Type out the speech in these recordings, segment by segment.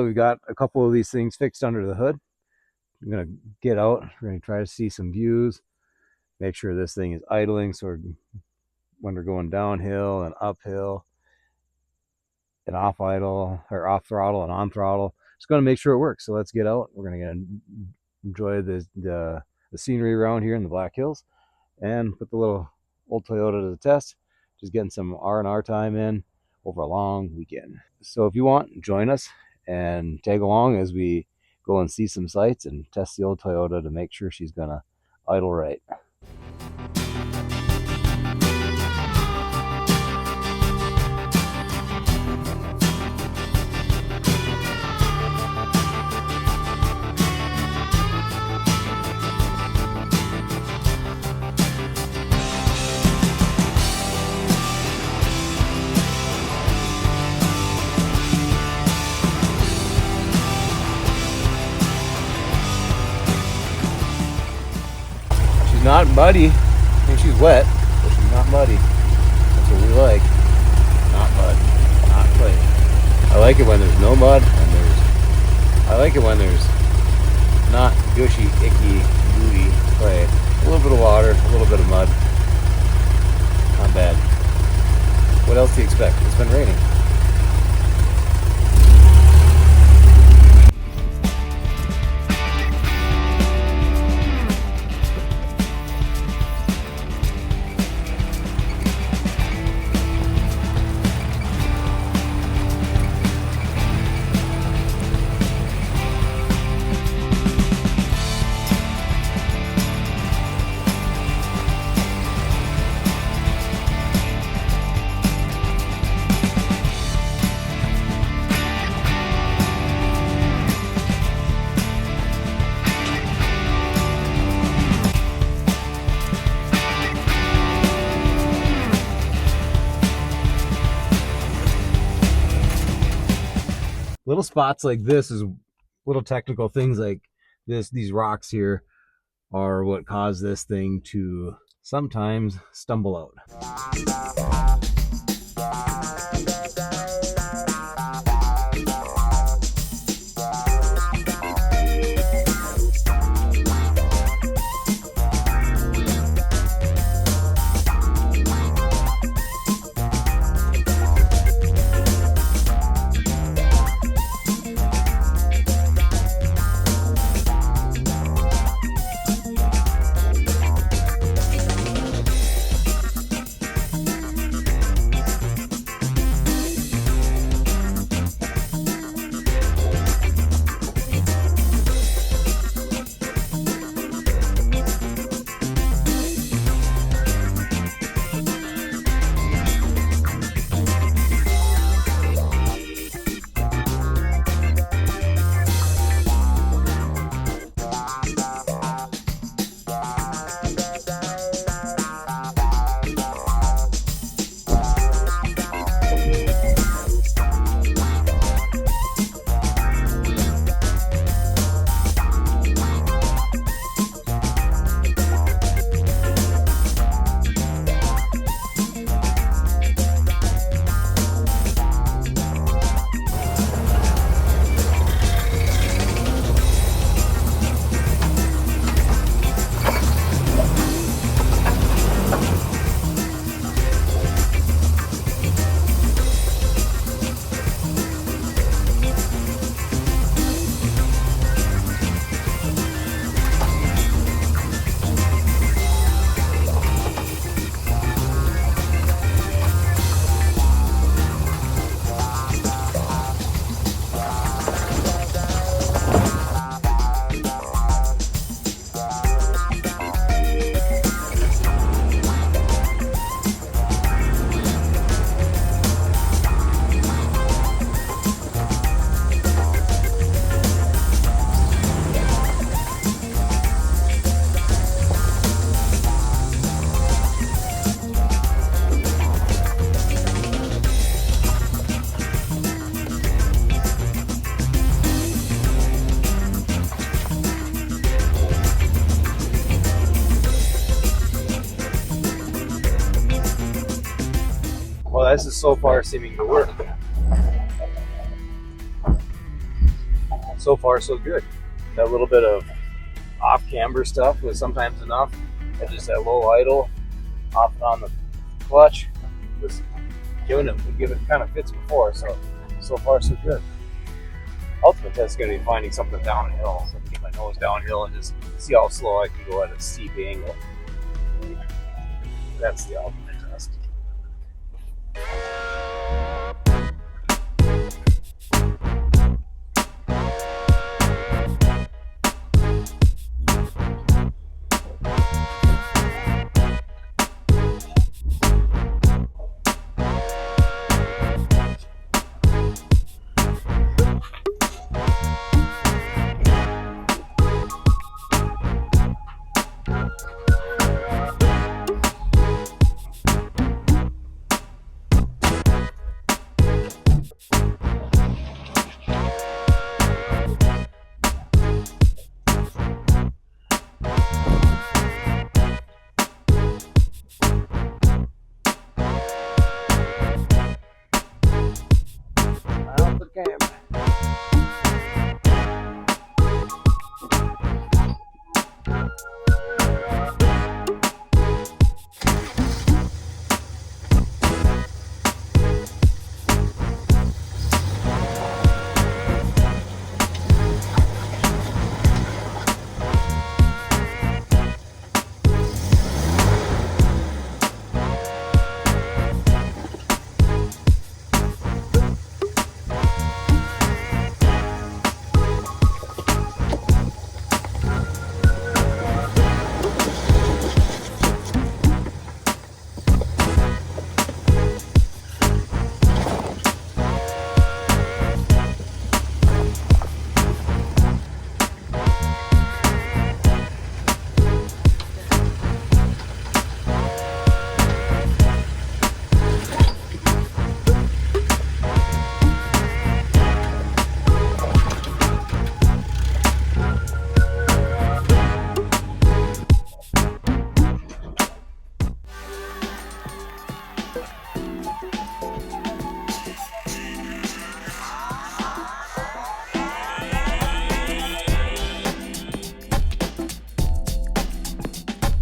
that we've got a couple of these things fixed under the hood. I'm gonna get out. We're gonna try to see some views, make sure this thing is idling, so when we're going downhill and uphill and off idle or off throttle and on throttle, just gonna make sure it works. So let's get out. We're gonna enjoy the scenery around here in the Black Hills, and put the little old Toyota to the test. Just getting some R&R time in over a long weekend. So if you want, join us and tag along as we go and see some sights and test the old Toyota to make sure she's gonna idle right. She's not muddy. I think she's wet, but she's not muddy. That's what we like. Not mud, not clay. I like it when there's no mud, and I like it when there's not gushy, icky, gooey clay. A little bit of water, a little bit of mud. Not bad. What else do you expect? It's been raining. Little spots like this, is little technical things like this. These rocks here are what cause this thing to sometimes stumble out. Well, this is so far seeming to work. So far, so good. That little bit of off camber stuff was sometimes enough. And just that low idle, off and on the clutch, was giving it kind of fits before. So far, so good. Ultimate test is going to be finding something downhill. So I'm going to get my nose downhill and just see how slow I can go at a steep angle. That's the ultimate test.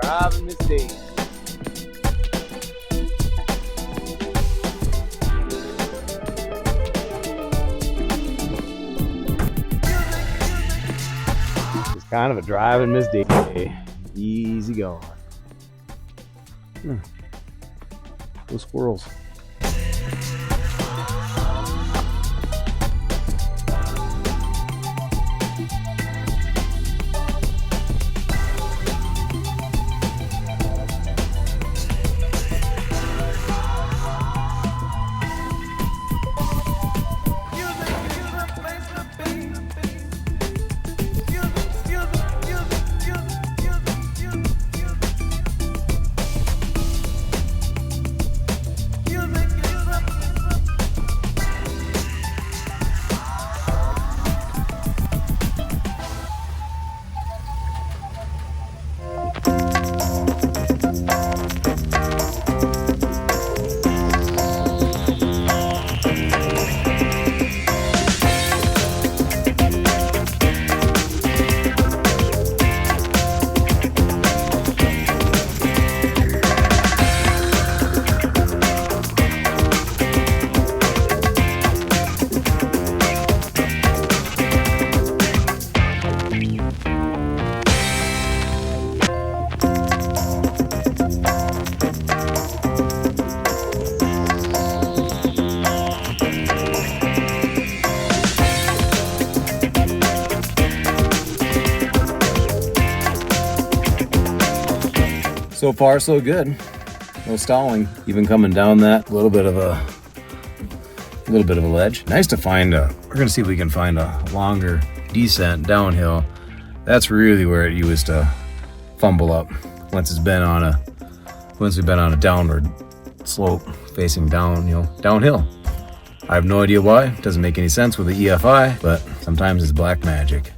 Driving Miss Daisy. It's kind of a driving Miss Daisy. Easy going. Those squirrels. So far, so good. No stalling. Even coming down that little bit of a ledge. Nice to find we're gonna see if we can find a longer descent downhill. That's really where it used to fumble up once we've been on a downward slope facing downhill. I have no idea why. It doesn't make any sense with the EFI, but sometimes it's black magic.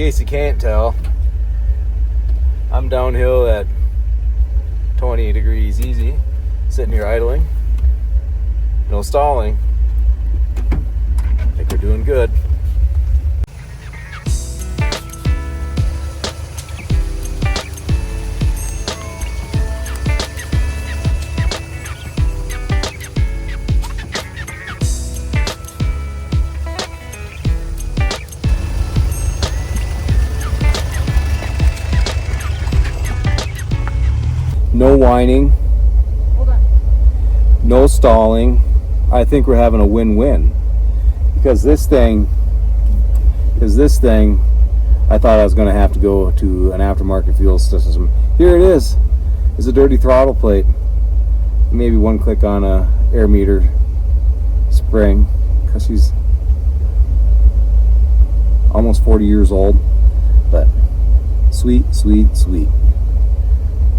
case you can't tell, I'm downhill at 20 degrees easy, sitting here idling, no stalling. I think we're doing good. No whining, no stalling. I think we're having a win-win, because this thing, I thought I was going to have to go to an aftermarket fuel system. Here it is. It's a dirty throttle plate. Maybe one click on a air meter spring, because she's almost 40 years old. But sweet, sweet, sweet.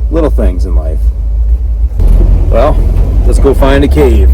Little things in life. Well, let's go find a cave.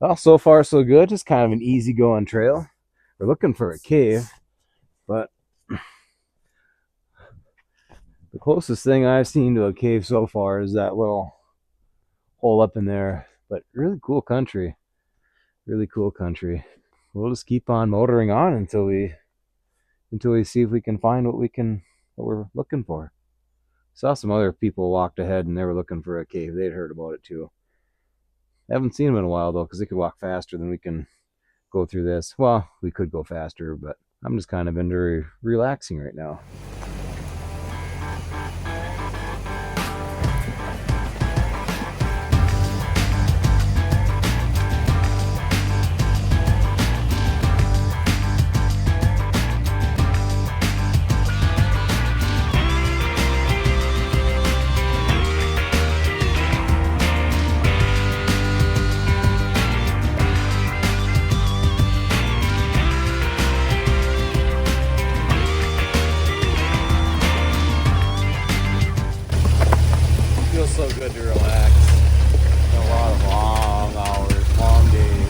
Well, so far so good. Just kind of an easy going trail. We're looking for a cave, but the closest thing I've seen to a cave so far is that little hole up in there. But really cool country. Really cool country. We'll just keep on motoring on until we see if we can find what we're looking for. Saw some other people walked ahead and they were looking for a cave. They'd heard about it too. I haven't seen them in a while though, because they could walk faster than we can go through this. Well, we could go faster, but I'm just kind of into relaxing right now. Feels so good to relax. A lot of long hours, long days.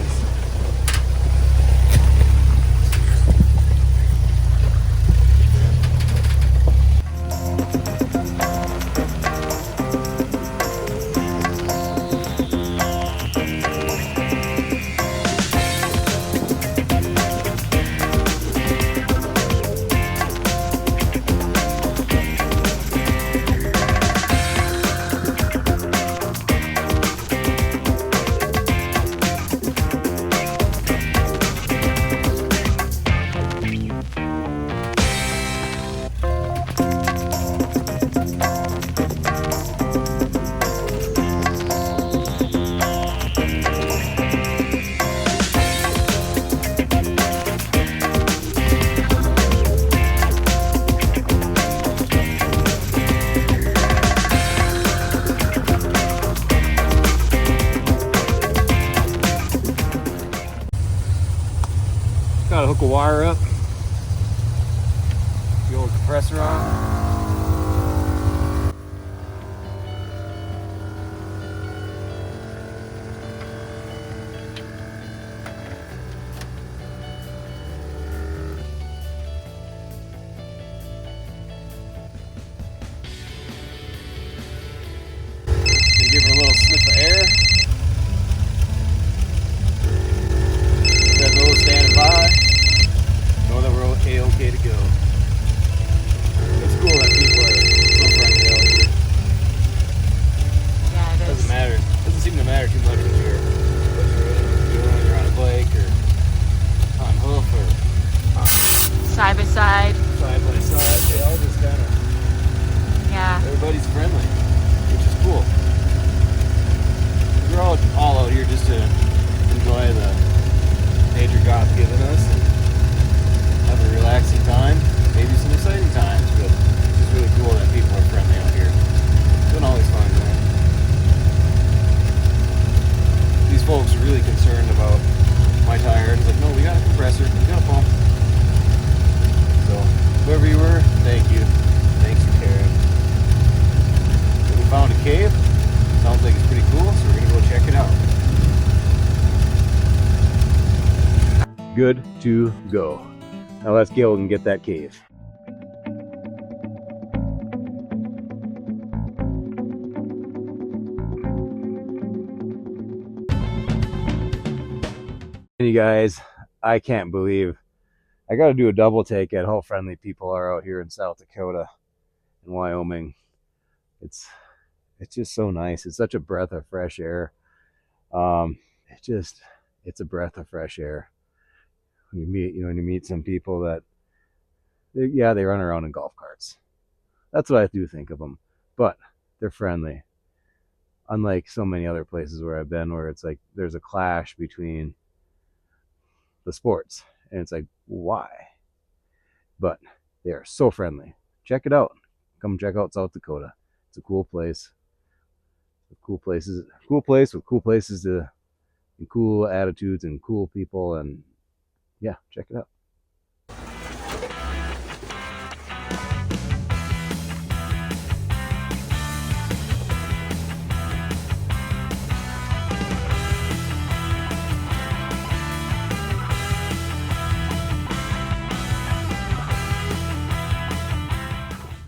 Gotta hook a wire up, the old compressor on. And give it a little sniff of air. Got those standing by. Know that we're okay to go. It's cool that people are so friendly out here. Yeah, it is. Doesn't matter. Doesn't seem to matter too much if you're on a bike or on hoof or Side by side. side by side. They all just kind of, Yeah. everybody's friendly, which is cool. We're all out here just to enjoy the nature God's given us and have a relaxing time, maybe some exciting times, but it's just really cool that people are friendly out here. Don't always find that. These folks are really concerned about my tire, and it's like, no, we got a compressor, we got a pump. So, whoever you were, thank you. Thanks for caring. So we found a cave. Sounds like it's pretty cool, so we're gonna go check it out. Good to go. Now let's go and get that cave. You guys, I can't believe I got to do a double take at how friendly people are out here in South Dakota and Wyoming. It's just so nice. It's such a breath of fresh air. It's a breath of fresh air. When you meet some people that, they run around in golf carts. That's what I do think of them, but they're friendly. Unlike so many other places where I've been, where it's like there's a clash between the sports, and it's like, why? But they are so friendly. Check it out. Come check out South Dakota. It's a cool place. Cool place with cool places to, and cool attitudes and cool people, and yeah, check it out.